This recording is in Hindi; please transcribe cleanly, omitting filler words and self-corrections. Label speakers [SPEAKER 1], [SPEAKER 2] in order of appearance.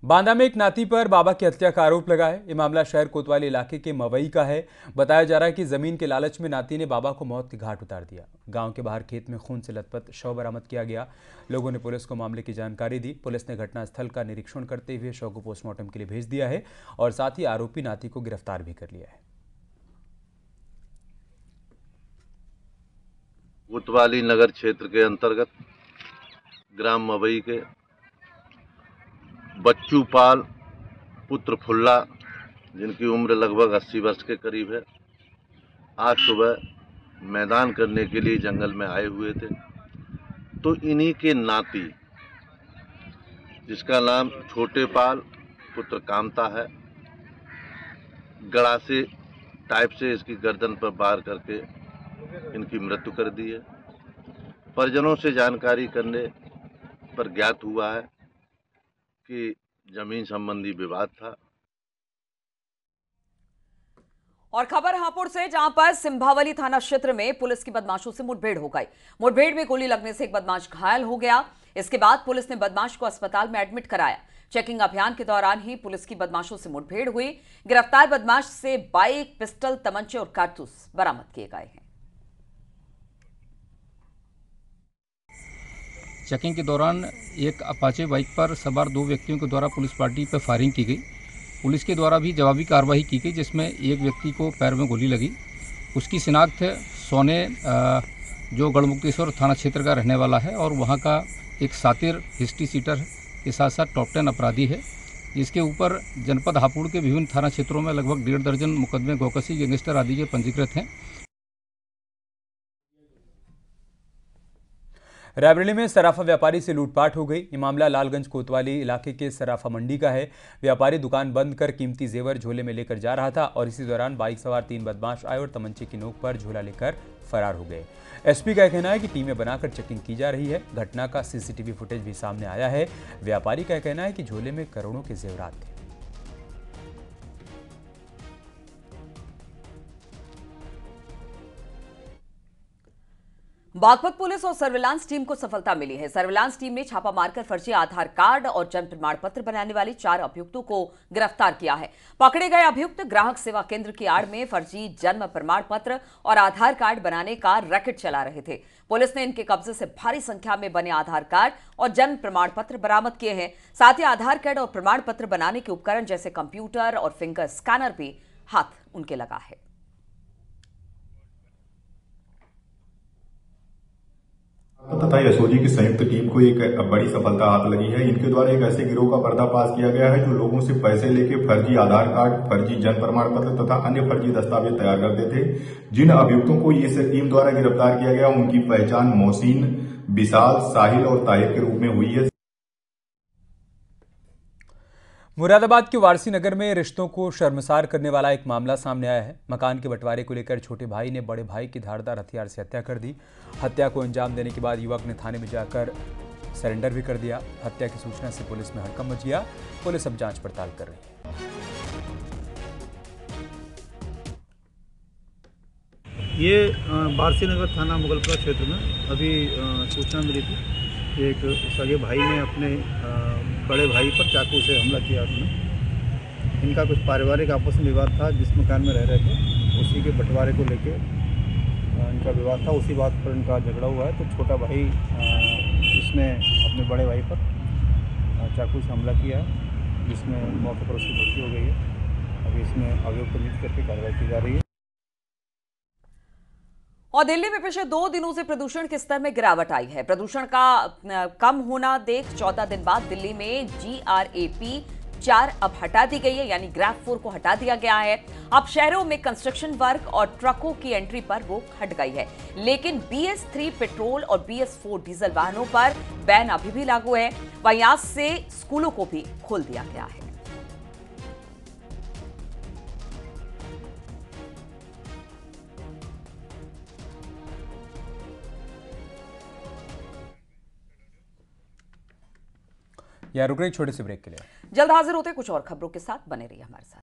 [SPEAKER 1] बांदा में एक नाती पर बाबा की हत्या का आरोप लगा है। ये मामला शहर कोतवाली इलाके के मवई का है। बताया जा रहा है कि जमीन के लालच में नाती ने बाबा को मौत के घाट उतार दिया। गांव के बाहर खेत में खून से लथपथ शव बरामद किया गया। लोगों ने पुलिस को मामले की जानकारी दी। पुलिस ने घटनास्थल का निरीक्षण करते हुए शव को पोस्टमार्टम के लिए भेज दिया है और साथ ही आरोपी नाती को गिरफ्तार भी कर लिया है।
[SPEAKER 2] कोतवाली नगर क्षेत्र के अंतर्गत ग्राम मवई के बच्चू पाल पुत्र फुल्ला, जिनकी उम्र लगभग 80 वर्ष के करीब है, आज सुबह मैदान करने के लिए जंगल में आए हुए थे। तो इन्हीं के नाती, जिसका नाम छोटे पाल पुत्र कामता है, गड़ासे टाइप से इसकी गर्दन पर वार करके इनकी मृत्यु कर दी है। परिजनों से जानकारी करने पर ज्ञात हुआ है कि जमीन संबंधी विवाद था।
[SPEAKER 3] और खबर हापुड़ से, जहां पर सिंभावली थाना क्षेत्र में पुलिस की बदमाशों से मुठभेड़ हो गई। मुठभेड़ में गोली लगने से एक बदमाश घायल हो गया। इसके बाद पुलिस ने बदमाश को अस्पताल में एडमिट कराया। चेकिंग अभियान के दौरान ही पुलिस की बदमाशों से मुठभेड़ हुई। गिरफ्तार बदमाश से बाइक, पिस्टल, तमंचे और कारतूस बरामद किए गए हैं।
[SPEAKER 4] चेकिंग के दौरान एक अपाचे बाइक पर सवार 2 व्यक्तियों के द्वारा पुलिस पार्टी पर फायरिंग की गई। पुलिस के द्वारा भी जवाबी कार्रवाई की गई, जिसमें एक व्यक्ति को पैर में गोली लगी। उसकी शिनाख्त सोने, जो गढ़मुक्तेश्वर थाना क्षेत्र का रहने वाला है और वहाँ का एक सातिर हिस्ट्री सीटर है, के साथ साथ टॉप 10 अपराधी है। इसके ऊपर जनपद हापुड़ के विभिन्न थाना क्षेत्रों में लगभग 1.5 दर्जन मुकदमे गौकसी, गैंगस्टर आदि के पंजीकृत हैं।
[SPEAKER 1] रायबरेली में सराफा व्यापारी से लूटपाट हो गई। ये मामला लालगंज कोतवाली इलाके के सराफा मंडी का है। व्यापारी दुकान बंद कर कीमती जेवर झोले में लेकर जा रहा था और इसी दौरान बाइक सवार 3 बदमाश आए और तमंचे की नोक पर झोला लेकर फरार हो गए। एसपी का कहना है कि टीमें बनाकर चेकिंग की जा रही है। घटना का सीसीटीवी फुटेज भी सामने आया है। व्यापारी का कहना है कि झोले में करोड़ों के जेवरात थे।
[SPEAKER 3] बागपत पुलिस और सर्विलांस टीम को सफलता मिली है। सर्विलांस टीम ने छापा मारकर फर्जी आधार कार्ड और जन्म प्रमाण पत्र बनाने वाली 4 अभियुक्तों को गिरफ्तार किया है। पकड़े गए अभियुक्त ग्राहक सेवा केंद्र की आड़ में फर्जी जन्म प्रमाण पत्र और आधार कार्ड बनाने का रैकेट चला रहे थे। पुलिस ने इनके कब्जे से भारी संख्या में बने आधार कार्ड और जन्म प्रमाण पत्र बरामद किए हैं। साथ ही आधार कार्ड और प्रमाण पत्र बनाने के उपकरण जैसे कंप्यूटर और फिंगर स्कैनर भी हाथ उनके लगा है।
[SPEAKER 5] तथा एसओजी की संयुक्त टीम को एक बड़ी सफलता हाथ लगी है। इनके द्वारा एक ऐसे गिरोह का पर्दाफाश किया गया है जो लोगों से पैसे लेके फर्जी आधार कार्ड, फर्जी जन्म प्रमाण पत्र तथा अन्य फर्जी दस्तावेज तैयार करते थे। जिन अभियुक्तों को इस टीम द्वारा गिरफ्तार किया गया, उनकी पहचान मोहसिन, विशाल, साहिल और ताहिर के रूप में हुई है।
[SPEAKER 1] मुरादाबाद के वारसी नगर में रिश्तों को शर्मसार करने वाला एक मामला सामने आया है। मकान के बंटवारे को लेकर छोटे भाई ने बड़े भाई की धारदार हथियार से हत्या कर दी। हत्या को अंजाम देने के बाद युवक ने थाने में जाकर सरेंडर भी कर दिया। हत्या की सूचना से पुलिस में हड़कंप मच गया। पुलिस अब जांच पड़ताल कर रही है।
[SPEAKER 6] ये वारसी नगर थाना मुगलपुरा क्षेत्र में अभी सूचना मिली थी कि एक सगे भाई ने अपने बड़े भाई पर चाकू से हमला किया। उन्होंने, इनका कुछ पारिवारिक आपस में विवाद था। जिस मकान में रह रहे थे उसी के बंटवारे को लेके इनका विवाद था। उसी बात पर इनका झगड़ा हुआ है। तो छोटा भाई इसने अपने बड़े भाई पर चाकू से हमला किया, जिसमें मौके पर उसकी मृत्यु हो गई है। अभी इसमें अभियुक्त नियुक्त करके कार्रवाई की जा रही है।
[SPEAKER 3] और दिल्ली में पिछले 2 दिनों से प्रदूषण के स्तर में गिरावट आई है। प्रदूषण का कम होना देख 14 दिन बाद दिल्ली में GRAP 4 अब हटा दी गई है, यानी ग्रैप 4 को हटा दिया गया है। अब शहरों में कंस्ट्रक्शन वर्क और ट्रकों की एंट्री पर रोक हट गई है, लेकिन BS3 पेट्रोल और BS4 डीजल वाहनों पर बैन अभी भी लागू है। वहीं आज से स्कूलों को भी खोल दिया गया है।
[SPEAKER 1] यहाँ रुक रही छोटे से ब्रेक के लिए।
[SPEAKER 3] जल्द हाजिर होते कुछ और खबरों के साथ। बने रहिए हमारे साथ।